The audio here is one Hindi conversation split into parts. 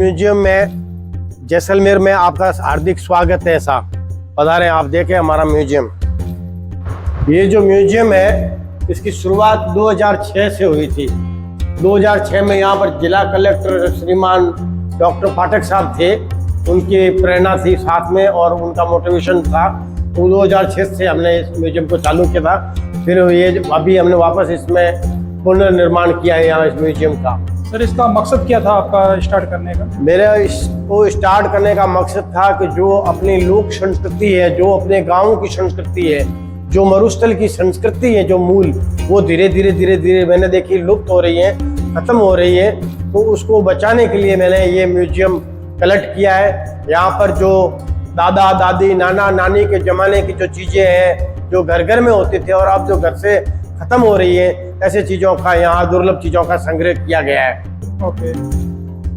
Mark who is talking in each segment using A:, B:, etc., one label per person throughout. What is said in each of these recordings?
A: म्यूजियम में जैसलमेर में आपका हार्दिक स्वागत है साहब। पधारें, आप देखें हमारा म्यूजियम। ये जो म्यूजियम है इसकी शुरुआत 2006 से हुई थी। 2006 में यहाँ पर जिला कलेक्टर श्रीमान डॉक्टर पाठक साहब थे, उनकी प्रेरणा थी साथ में और उनका मोटिवेशन था। तो 2006 से हमने इस म्यूजियम को चालू किया था। फिर ये अभी हमने वापस इसमें पुनर्निर्माण किया है यहाँ इस म्यूजियम का।
B: सर, इसका मकसद क्या था आपका स्टार्ट करने का?
A: मेरा इसको स्टार्ट करने का मकसद था कि जो अपनी लोक संस्कृति है, जो अपने गाँव की संस्कृति है, जो मरुस्थल की संस्कृति है, जो मूल, वो धीरे धीरे मैंने देखी लुप्त हो रही है, खत्म हो रही है। तो उसको बचाने के लिए मैंने ये म्यूजियम कलेक्ट किया है। यहाँ पर जो दादा दादी नाना नानी के ज़माने की जो चीज़ें हैं, जो घर घर में होती थी और अब जो घर से खत्म हो रही है, ऐसे चीज़ों का यहाँ दुर्लभ चीज़ों का संग्रह किया गया है।
B: ओके।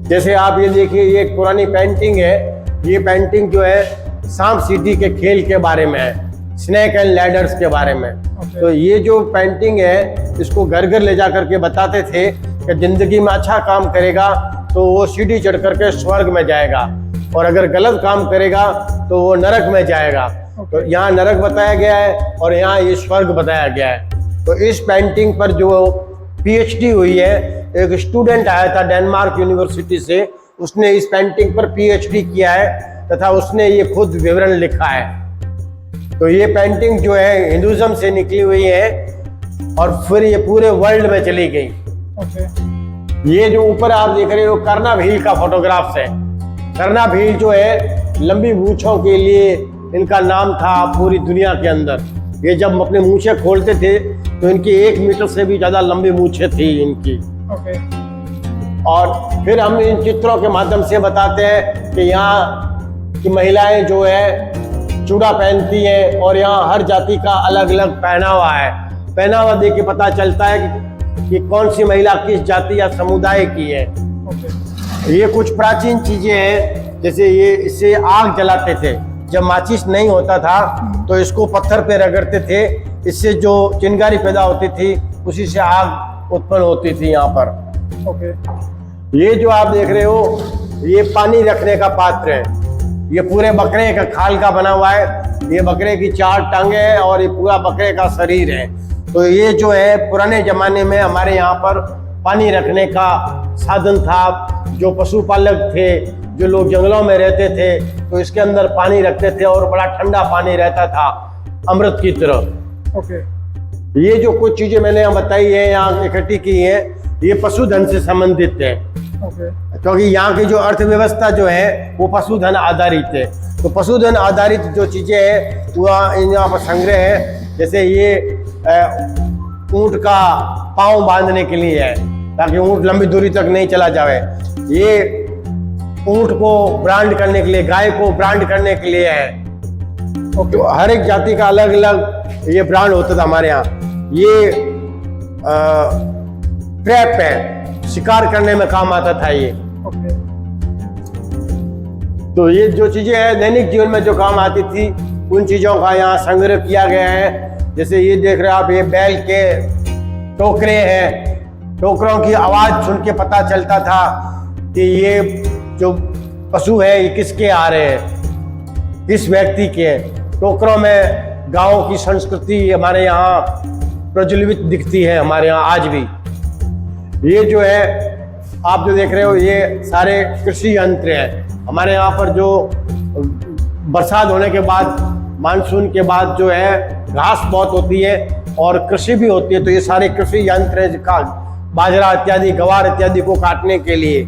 A: जैसे आप ये देखिए, ये एक पुरानी पेंटिंग है। ये पेंटिंग जो है सांप सीढ़ी के खेल के बारे में है, स्नेक एंड लैडर्स के बारे में। तो ये जो पेंटिंग है इसको घर घर ले जा करके बताते थे कि जिंदगी में अच्छा काम करेगा तो वो सीढ़ी चढ़ करके स्वर्ग में जाएगा, और अगर गलत काम करेगा तो वो नरक में जाएगा। तो यहाँ नरक बताया गया है और यहाँ ये स्वर्ग बताया गया है। तो इस पेंटिंग पर जो पीएचडी हुई है, एक स्टूडेंट आया था डेनमार्क यूनिवर्सिटी से, उसने इस पेंटिंग पर पीएचडी किया है तथा उसने ये खुद विवरण लिखा है। तो ये पेंटिंग जो है हिंदुज्म से निकली हुई है और फिर ये पूरे वर्ल्ड में चली गई। ये जो ऊपर आप देख रहे हो करना भील का फोटोग्राफ्स है। करना भील जो है लंबी मूंछों के लिए इनका नाम था पूरी दुनिया के अंदर। ये जब अपने मूंछें खोलते थे तो इनकी 1 मीटर से भी ज्यादा लंबी मूंछें थी इनकी। और फिर हम इन चित्रों के माध्यम से बताते हैं कि यहाँ की महिलाएं जो है चूड़ा पहनती हैं और यहाँ हर जाति का अलग अलग पहनावा है। पहनावा देख के पता चलता है कि कौन सी महिला किस जाति या समुदाय की है। ये कुछ प्राचीन चीजें हैं, जैसे ये इससे आग जलाते थे। जब माचिस नहीं होता था तो इसको पत्थर पे रगड़ते थे, इससे जो चिंगारी पैदा होती थी उसी से आग उत्पन्न होती थी यहाँ पर। ये जो आप देख रहे हो ये पानी रखने का पात्र है। ये पूरे बकरे का खाल का बना हुआ है। ये बकरे की 4 टांगे हैं और ये पूरा बकरे का शरीर है। तो ये जो है पुराने जमाने में हमारे यहाँ पर पानी रखने का साधन था। जो पशुपालक थे, जो लोग जंगलों में रहते थे, तो इसके अंदर पानी रखते थे और बड़ा ठंडा पानी रहता था, अमृत की तरह। ये जो कुछ चीजें मैंने यहाँ बताई है, यहाँ इकट्ठी की है, ये पशुधन से संबंधित है। क्योंकि यहाँ की जो अर्थव्यवस्था जो है वो पशुधन आधारित है। तो पशुधन आधारित जो चीजें हैं वो यहाँ पर संग्रह है। जैसे ये ऊंट का पाँव बांधने के लिए है ताकि ऊंट लंबी दूरी तक नहीं चला जाए। ये ऊंट को ब्रांड करने के लिए, गाय को ब्रांड करने के लिए है। तो हर एक जाति का अलग अलग ये ब्रांड होता था हमारे यहाँ। ये ट्रैप है, शिकार करने में काम आता था ये। तो ये जो चीजें हैं दैनिक जीवन में जो काम आती थी उन चीजों का यहाँ संग्रह किया गया है। जैसे ये देख रहे हो आप, ये बैल के टोकरे हैं। टोकरों की आवाज सुन के पता चलता था कि ये जो पशु है ये किसके आ रहे हैं, किस व्यक्ति के। टोकरों में गांव की संस्कृति हमारे यहाँ प्रज्वलित दिखती है, हमारे यहाँ आज भी। ये जो है आप जो देख रहे हो ये सारे कृषि यंत्र हैं। हमारे यहाँ पर जो बरसात होने के बाद, मानसून के बाद जो है घास बहुत होती है और कृषि भी होती है। तो ये सारे कृषि यंत्र हैं, बाजरा इत्यादि, गवार इत्यादि को काटने के लिए।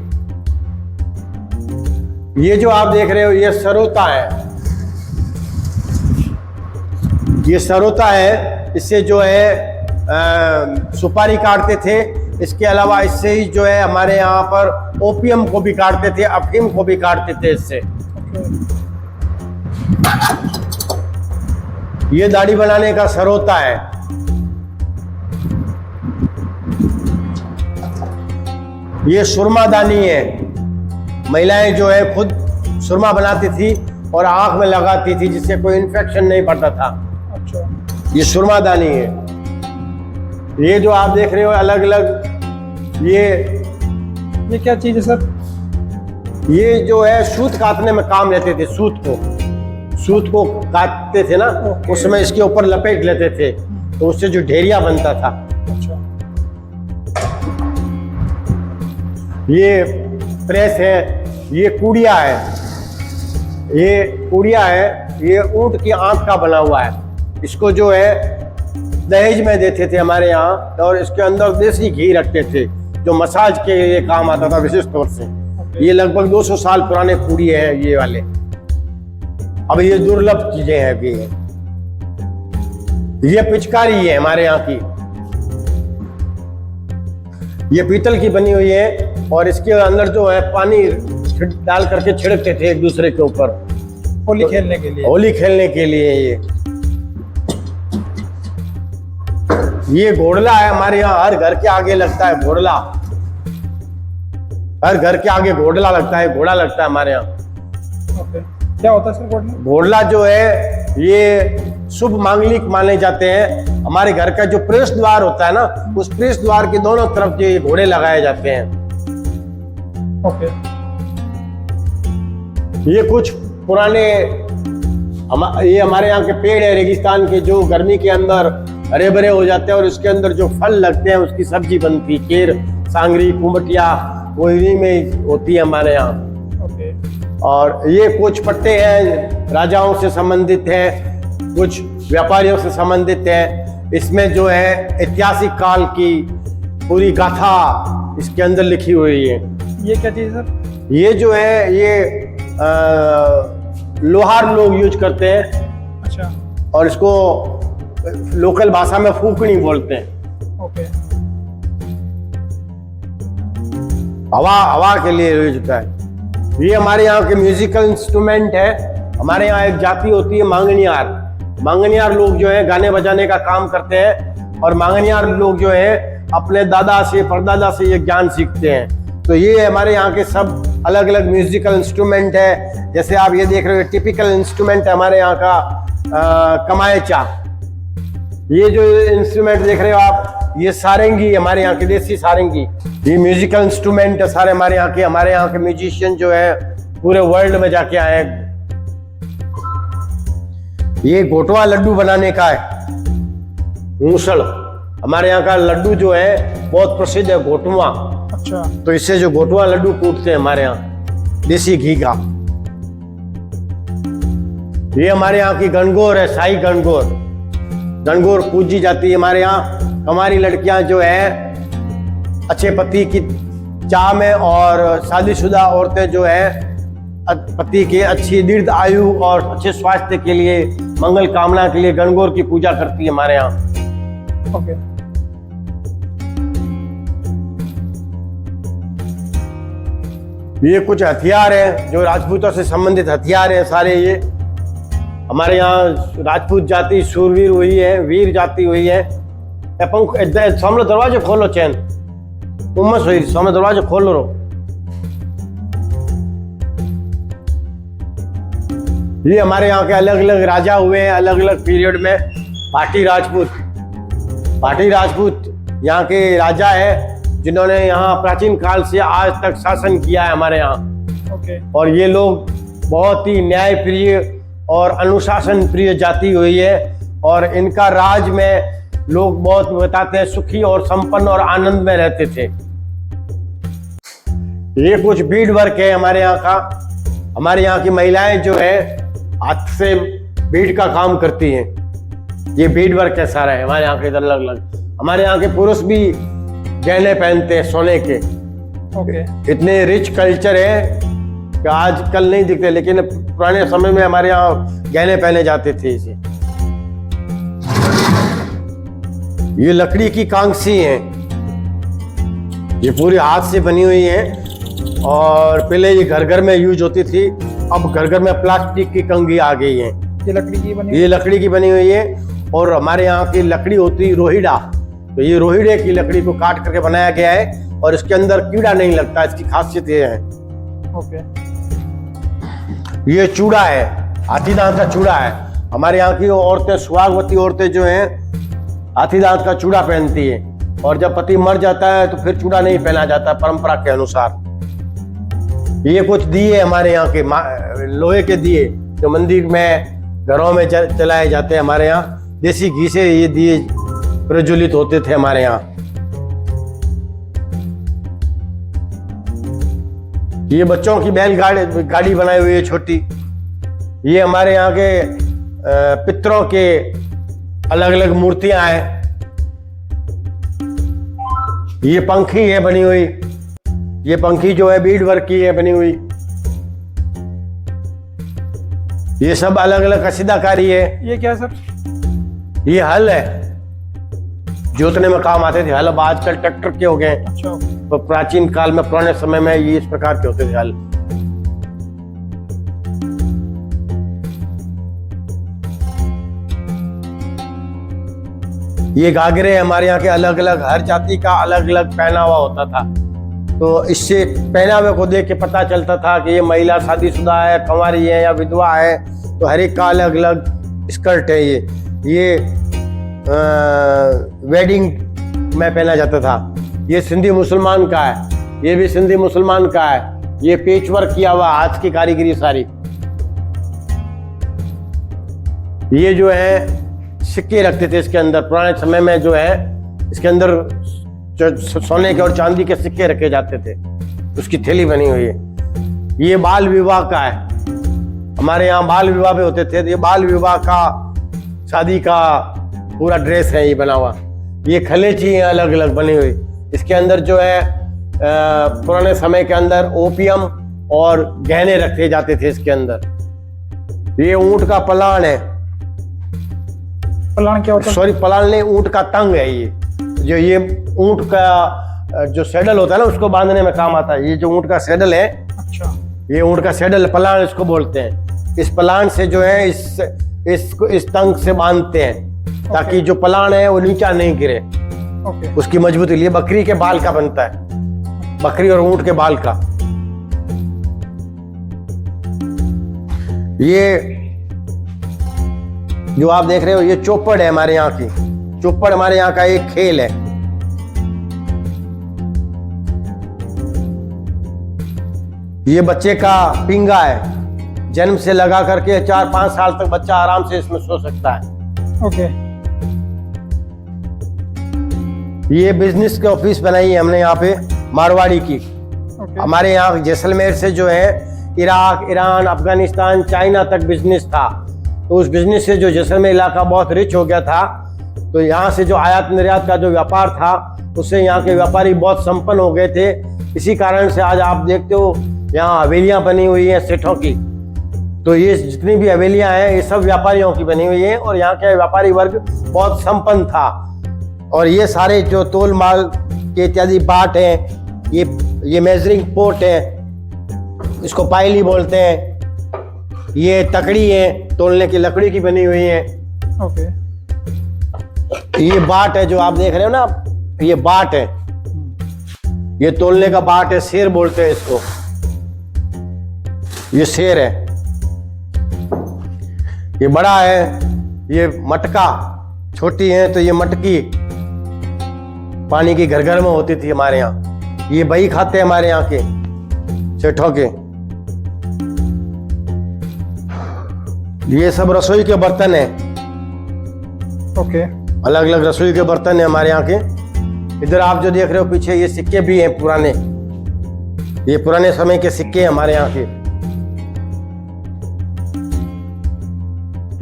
A: ये जो आप देख रहे हो ये सरोता है। ये सरोता है, इससे जो है सुपारी काटते थे। इसके अलावा इससे ही जो है हमारे यहाँ पर ओपियम को भी काटते थे, अफीम को भी काटते थे इससे। ये दाढ़ी बनाने का सरोता है। ये सुरमादानी है। महिलाएं जो है खुद सुरमा बनाती थी और आंख में लगाती थी जिससे कोई इन्फेक्शन नहीं पड़ता था। अच्छा, ये सुरमादानी है। ये जो आप देख रहे हो अलग अलग, ये
B: क्या चीज है सर?
A: ये जो है सूत काटने में काम लेते थे। सूत को काटते थे ना,
B: ओके।
A: उसमें इसके ऊपर लपेट लेते थे, तो उससे जो ढेरिया बनता था।
B: अच्छा।
A: ये प्रेस है, ये कूड़िया है, ये ऊंट की आंख का बना हुआ है। इसको जो है दहेज में देते थे हमारे यहाँ, और इसके अंदर देसी घी रखते थे जो मसाज के लिए काम आता था विशेष तौर से। ये लगभग 200 साल पुराने कूड़िए हैं ये वाले। अब ये दुर्लभ चीजें हैं अभी। ये पिचकारी है हमारे यहाँ की, ये पीतल की बनी हुई है, और इसके अंदर जो है पानी डाल करके छिड़कते थे एक दूसरे के ऊपर
B: होली खेलने के लिए।
A: होली खेलने के लिए। ये घोड़ला है हमारे यहाँ, हर घर के आगे लगता है घोड़ला। हर घर के आगे घोड़ला लगता है, घोड़ा लगता है हमारे यहाँ।
B: ओके, क्या होता है सर घोड़ला?
A: घोड़ला जो है ये शुभ मांगलिक माने जाते हैं। हमारे घर का जो प्रवेश द्वार होता है ना, उस प्रवेश द्वार के दोनों तरफ ये घोड़े लगाए जाते हैं।
B: ओके।
A: ये कुछ पुराने ये हमारे यहाँ के पेड़ है रेगिस्तान के, जो गर्मी के अंदर हरे भरे हो जाते हैं, और उसके अंदर जो फल लगते हैं उसकी सब्जी बनती, केर, सांगरी, कुमटिया, वो इन्हीं में होती है हमारे यहाँ।
B: ओके।
A: और ये कुछ पट्टे हैं राजाओं से संबंधित हैं, कुछ व्यापारियों से संबंधित है। इसमें जो है ऐतिहासिक काल की पूरी गाथा इसके अंदर लिखी हुई है।
B: ये क्या चीज़ है सर?
A: ये जो है ये लोहार लोग यूज करते हैं।
B: अच्छा।
A: और इसको लोकल भाषा में फूकनी बोलते हैं।
B: ओके।
A: हवा के लिए यूज होता है। ये हमारे यहाँ के म्यूजिकल इंस्ट्रूमेंट है। हमारे यहाँ एक जाति होती है मांगनियार। मांगनियार लोग जो है गाने बजाने का काम करते हैं, और मांगनियार लोग जो है अपने दादा से परदादा से ये ज्ञान सीखते हैं। तो ये हमारे यहाँ के सब अलग अलग म्यूजिकल इंस्ट्रूमेंट है। जैसे आप ये देख रहे हो, टिपिकल इंस्ट्रूमेंट है हमारे यहाँ का कमायचा। ये जो इंस्ट्रूमेंट देख रहे हो आप, ये सारंगी, हमारे यहाँ की देसी सारंगी। ये म्यूजिकल इंस्ट्रूमेंट है सारे हमारे यहाँ के। हमारे यहाँ के म्यूजिशियन जो है पूरे वर्ल्ड में जाके आए हैं। ये घोटवा लड्डू बनाने का है मूसल। हमारे यहाँ का लड्डू जो है बहुत प्रसिद्ध है, घोटवा।
B: अच्छा।
A: तो इससे जो घोटवा लड्डू कूटते हैं हमारे यहाँ देसी घी का। ये हमारे यहाँ की गणगौर है, शाही गणगौर। गणगौर पूजी जाती है हमारे यहाँ। हमारी लड़कियां जो है अच्छे पति की चाह में, और शादीशुदा औरतें जो है पति के अच्छी दीर्घ आयु और अच्छे स्वास्थ्य के लिए, मंगल कामना के लिए गणगौर की पूजा करती है हमारे यहाँ।
B: ओके।
A: ये कुछ हथियार है जो राजपूतों से संबंधित हथियार है सारे। ये हमारे यहाँ राजपूत जाति शूरवीर हुई है, वीर जाति हुई है। सामने दरवाजे खोलो, चैन उम्मस हुई, सामने दरवाजे खोलो रो। ये हमारे यहाँ के अलग अलग राजा हुए हैं अलग अलग पीरियड में। भाटी राजपूत यहाँ के राजा है जिन्होंने यहाँ प्राचीन काल से आज तक शासन किया है हमारे यहाँ।
B: ओके।
A: और ये लोग बहुत ही न्याय प्रिय और अनुशासन प्रिय जाति हुई है, और इनका राज में लोग बहुत बताते हैं सुखी और संपन्न और आनंद में रहते थे। ये कुछ बीड वर्क है हमारे यहाँ का। हमारे यहाँ की महिलाएं जो है हाथ से बीड का काम करती हैं। ये बीड वर्क है सारा है हमारे यहाँ के इधर अलग अलग। हमारे यहाँ के पुरुष भी गहने पहनते हैं सोने के।
B: ओके। इतने
A: रिच कल्चर है कि आजकल नहीं दिखते, लेकिन पुराने समय में हमारे यहाँ गहने पहने जाते थे इसे। ये लकड़ी की कांगसी है, ये पूरी हाथ से बनी हुई है, और पहले ये घर घर में यूज होती थी, अब घर घर में प्लास्टिक की कंघी आ गई है।
B: ये लकड़ी की बनी
A: हुई है। और हमारे यहाँ की लकड़ी होती है रोहिड़ा, तो ये रोहिड़े की लकड़ी को काट करके बनाया गया है, और इसके अंदर कीड़ा नहीं लगता, इसकी खासियत ये है।
B: ओके।
A: ये चूड़ा है, हाथी दांत का चूड़ा है। हमारे यहाँ की औरतें, सुहागवती औरतें जो हैं हाथी दांत का चूड़ा पहनती है, और जब पति मर जाता है तो फिर चूड़ा नहीं पहना जाता परंपरा के अनुसार। ये कुछ दिए हमारे यहाँ के लोहे के दिए जो मंदिर में घरों में चलाए जाते हैं। हमारे यहाँ देसी घी से ये दिए प्रज्वलित होते थे हमारे यहाँ। ये बच्चों की बैल गाड़ी बनाई हुई है छोटी। ये हमारे यहाँ के पितरों के अलग अलग मूर्तियां हैं। ये पंखी है बनी हुई। ये पंखी जो है बीड वर्क की है बनी हुई। ये सब अलग अलग कसीदाकारी है।
B: ये क्या सर?
A: ये हल है, जोतने में काम आते थे हल। अब आजकल ट्रैक्टर के हो गए।
B: अच्छा।
A: तो प्राचीन काल में पुराने समय में ये इस प्रकार के होते थे हल। ये घाघरे हमारे यहाँ के अलग अलग, हर जाति का अलग अलग पहनावा होता था। तो इससे पहनावे को देख के पता चलता था कि ये महिला शादीशुदा है, कंवारी है या विधवा है। तो हर एक का अलग अलग स्कर्ट है। ये वेडिंग में पहना जाता था। ये सिंधी मुसलमान का है। ये भी सिंधी मुसलमान का है। ये पेच वर्क किया हुआ हाथ की कारीगरी सारी। ये जो है सिक्के रखते थे इसके अंदर। पुराने समय में जो है इसके अंदर सोने के और चांदी के सिक्के रखे जाते थे। उसकी थैली बनी हुई है। ये बाल विवाह का है। हमारे यहाँ बाल विवाह भी होते थे। ये बाल विवाह का शादी का पूरा ड्रेस है ये बना हुआ। ये खलेची है अलग अलग बनी हुई। इसके अंदर जो है पुराने समय के अंदर ओपियम और गहने रखे जाते थे इसके अंदर। ये ऊंट का पलान है।
B: पलान क्या होता है?
A: सॉरी, पलान नहीं, ऊंट का तंग है। ये ऊंट का जो सैडल होता है ना उसको बांधने में काम आता है। ये जो ऊंट का सैडल है,
B: अच्छा,
A: ये ऊंट का सैडल पलान इसको बोलते हैं। इस पलान से जो है इस तंग से बांधते हैं ताकि जो पलान है वो नीचा नहीं गिरे।
B: ओके।
A: उसकी मजबूती लिए बकरी के बाल का बनता है, बकरी और ऊंट के बाल का। ये जो आप देख रहे हो ये चौपड़ है हमारे यहाँ की। चौपड़ हमारे यहाँ का एक खेल है। ये बच्चे का पिंगा है। जन्म से लगा करके 4-5 साल तक बच्चा आराम से इसमें सो सकता है।
B: ओके।
A: ये बिजनेस के ऑफिस बनाई है हमने यहाँ पे मारवाड़ी की।
B: ओके।
A: हमारे यहाँ जैसलमेर से जो है इराक, ईरान, अफगानिस्तान, चाइना तक बिजनेस था। तो उस बिजनेस से जो जैसलमेर इलाका बहुत रिच हो गया था। तो यहाँ से जो आयात निर्यात का जो व्यापार था उससे यहाँ के व्यापारी बहुत संपन्न हो गए थे। इसी कारण से आज आप देखते हो यहाँ हवेलियाँ बनी हुई हैं सेठों की। तो ये जितनी भी हवेलियाँ हैं ये सब व्यापारियों की बनी हुई हैं और यहाँ के व्यापारी वर्ग बहुत संपन्न था। और ये सारे जो तोल माल के इत्यादि बाट हैं, ये मेजरिंग पोट है, इसको पायली बोलते हैं। ये तकड़ी है, तोलने की लकड़ी की बनी हुई है।
B: ओके।
A: ये बाट है जो आप देख रहे हो ना, ये बाट है। ये तोलने का बाट है, शेर बोलते हैं इसको। ये शेर है। ये बड़ा है। ये मटका, छोटी है तो ये मटकी पानी की घर घर में होती थी हमारे यहाँ। ये बही खाते हैं हमारे यहाँ के सेठों के। ये सब रसोई के बर्तन है।
B: ओके।
A: अलग अलग रसोई के बर्तन है हमारे यहाँ के। इधर आप जो देख रहे हो पीछे ये सिक्के भी हैं पुराने। ये पुराने समय के सिक्के हैं हमारे यहाँ के।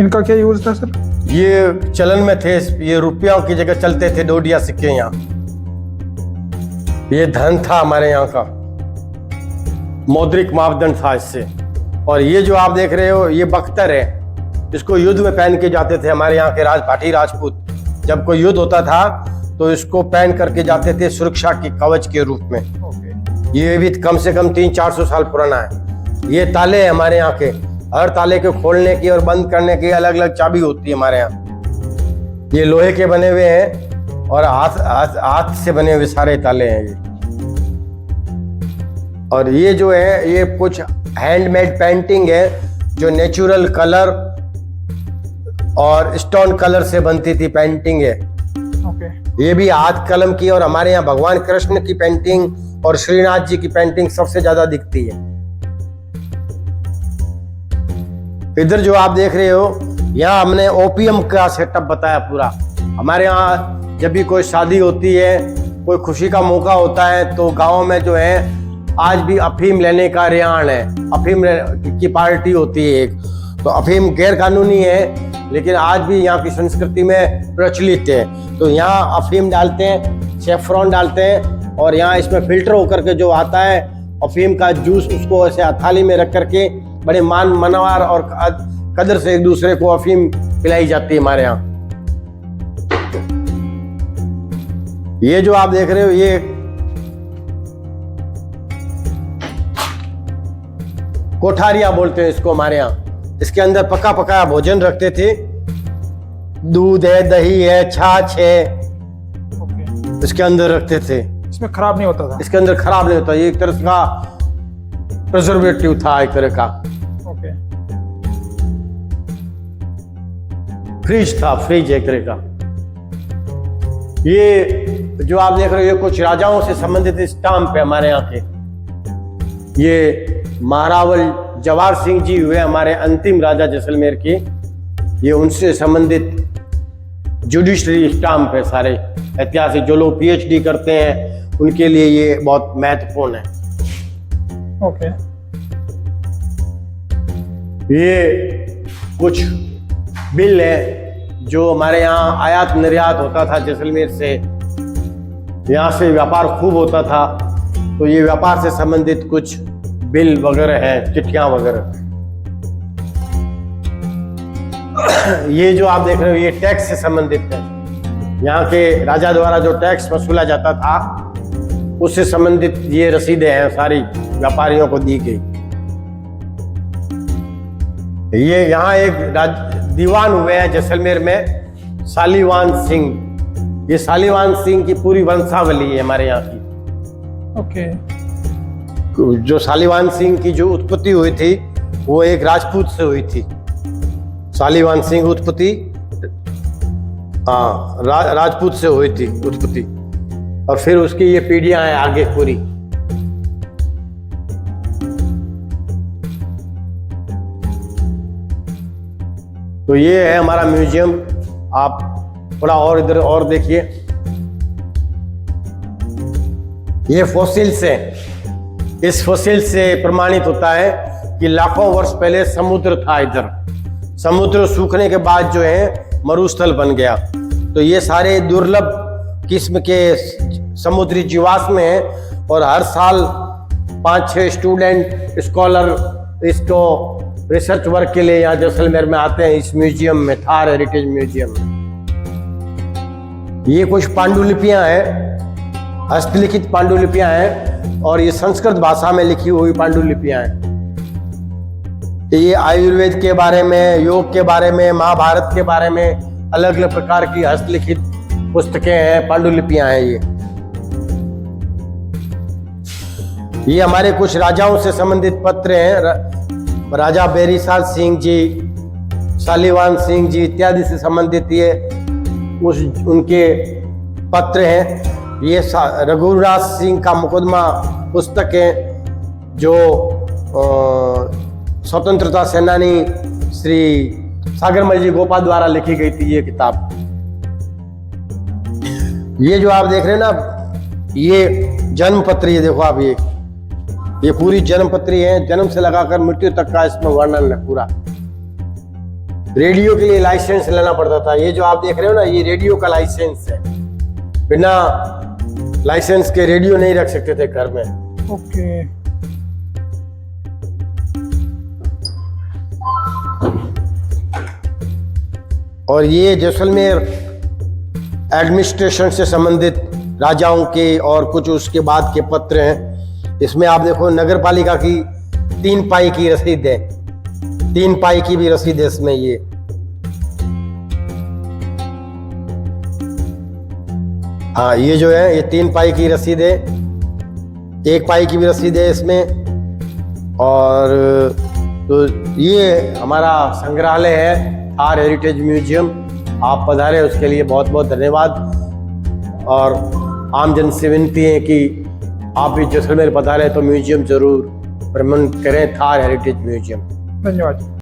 B: इनका क्या यूज था सर?
A: ये चलन में थे। ये रुपयों की जगह चलते थे डोडिया सिक्के यहाँ। ये धन था हमारे यहाँ का, मौद्रिक मापदंड था इससे। और ये जो आप देख रहे हो ये बख्तर है। इसको युद्ध में पहन के जाते थे हमारे यहाँ के भाटी राजपूत। जब कोई युद्ध होता था तो इसको पहन करके जाते थे सुरक्षा की कवच के रूप में।
B: ओके।
A: ये भी कम से कम 300-400 साल पुराना है। ये ताले हैं हमारे यहाँ के। हर ताले के खोलने की और बंद करने की अलग अलग चाबी होती है हमारे यहाँ। ये लोहे के बने हुए हैं और हाथ से बने हुए सारे ताले हैं ये। और ये जो है ये कुछ हैंडमेड पेंटिंग है जो नेचुरल कलर और स्टोन कलर से बनती थी पेंटिंग है।
B: ओके।
A: ये भी हाथ कलम की। और हमारे यहाँ भगवान कृष्ण की पेंटिंग और श्रीनाथ जी की पेंटिंग सबसे ज्यादा दिखती है। इधर जो आप देख रहे हो, यहाँ हमने ओपीएम का सेटअप बताया पूरा। हमारे यहाँ जब भी कोई शादी होती है, कोई खुशी का मौका होता है, तो गाँव में जो है आज भी अफीम लेने का रेआन है। अफीम की पार्टी होती है एक, तो अफीम गैर कानूनी है, लेकिन आज भी यहाँ की संस्कृति में प्रचलित है। तो यहाँ अफीम डालते हैं, सेफ्रॉन डालते हैं, और यहाँ इसमें फिल्टर होकर के जो आता है अफीम का जूस, उसको ऐसे थाली में रख करके बड़े मान मनवार और कदर से एक दूसरे को अफीम पिलाई जाती है हमारे यहाँ। ये जो आप देख रहे हो, ये कोठारिया बोलते हैं इसको हमारे यहाँ। इसके अंदर पका पकाया भोजन रखते थे, दूध है, दही है, छाछ है,
B: ओके।
A: इसके अंदर रखते थे।
B: इसमें खराब नहीं होता था?
A: इसके अंदर खराब नहीं होता, ये एक तरह का प्रिजर्वेटिव था, एक तरह का
B: ओके।
A: फ्रिज था, फ्रिज एक तरह का। ये जो आप देख रहे हो, ये कुछ राजाओं से संबंधित स्टाम्प है हमारे यहाँ के। ये महारावल जवाहर सिंह जी हुए हमारे अंतिम राजा जैसलमेर के, ये उनसे संबंधित जुडिशरी स्टाम्प है सारे ऐतिहासिक। जो लोग पीएचडी करते हैं उनके लिए ये बहुत महत्वपूर्ण है।
B: ओके।
A: ये कुछ बिल है जो हमारे यहाँ आयात निर्यात होता था जैसलमेर से, यहाँ से व्यापार खूब होता था, तो ये व्यापार से संबंधित कुछ बिल वगैरह है, चिट्ठियां वगैरह। ये जो आप देख रहे हो, ये टैक्स से संबंधित है। यहाँ के राजा द्वारा जो टैक्स वसूला जाता था उससे संबंधित ये रसीदें हैं, सारी व्यापारियों को दी गई। ये यहाँ एक दीवान हुए हैं जैसलमेर में, सालीवान सिंह। ये सालीवान सिंह की पूरी वंशावली है हमारे यहाँ की।
B: ओके।
A: जो सालीवान सिंह की जो उत्पत्ति हुई थी वो एक राजपूत से हुई थी। सालीवान सिंह उत्पत्ति राजपूत से हुई थी उत्पत्ति, और फिर उसकी ये पीढ़ियां हैं आगे पूरी। तो ये है हमारा म्यूजियम। आप थोड़ा और इधर और देखिए, ये फॉसिल्स है। इस फॉसिल से प्रमाणित होता है कि लाखों वर्ष पहले समुद्र था इधर। समुद्र सूखने के बाद जो है मरुस्थल बन गया। तो ये सारे दुर्लभ किस्म के समुद्री जीवाश्म हैं, और हर साल 5-6 स्टूडेंट स्कॉलर इसको रिसर्च वर्क के लिए यहाँ जैसलमेर में आते हैं, इस म्यूजियम में, थार हेरिटेज म्यूजियम में। ये कुछ पांडुलिपियां हैं, हस्तलिखित पांडुलिपियां हैं, और ये संस्कृत भाषा में लिखी हुई पांडुलिपियां हैं। ये आयुर्वेद के बारे में, योग के बारे में, महाभारत के बारे में अलग अलग प्रकार की हस्तलिखित पुस्तकें हैं, पांडुलिपियां हैं। ये हमारे कुछ राजाओं से संबंधित पत्र हैं। राजा बेरीसाल सिंह जी, सालीवान सिंह जी इत्यादि से संबंधित ये उनके पत्र हैं। ये रघुराज सिंह का मुकदमा पुस्तक है, जो स्वतंत्रता सेनानी श्री सागरमल जी गोपाल द्वारा लिखी गई थी ये किताब। ये जो आप देख रहे हैं ना, ये जन्म पत्री है। देखो आप, ये पूरी जन्म पत्री है, जन्म से लगाकर मृत्यु तक का इसमें वर्णन है पूरा। रेडियो के लिए लाइसेंस लेना पड़ता था। ये जो आप देख रहे हो ना, ये रेडियो का लाइसेंस है। बिना लाइसेंस के रेडियो नहीं रख सकते थे घर में।
B: ओके।
A: और ये जैसलमेर एडमिनिस्ट्रेशन से संबंधित राजाओं के और कुछ उसके बाद के पत्र हैं। इसमें आप देखो, नगर पालिका की 3 पाई की रसीद है, 3 पाई की भी रसीद है इसमें। ये हाँ, ये जो है ये 3 पाई की रसीद है, 1 पाई की भी रसीद है इसमें। और तो ये हमारा संग्रहालय है, थार हेरिटेज म्यूजियम। आप पधारे, उसके लिए बहुत बहुत धन्यवाद। और आमजन से विनती है कि आप भी जैसलमेर पधारे तो म्यूजियम जरूर भ्रमण करें, थार हेरिटेज म्यूजियम।
B: धन्यवाद।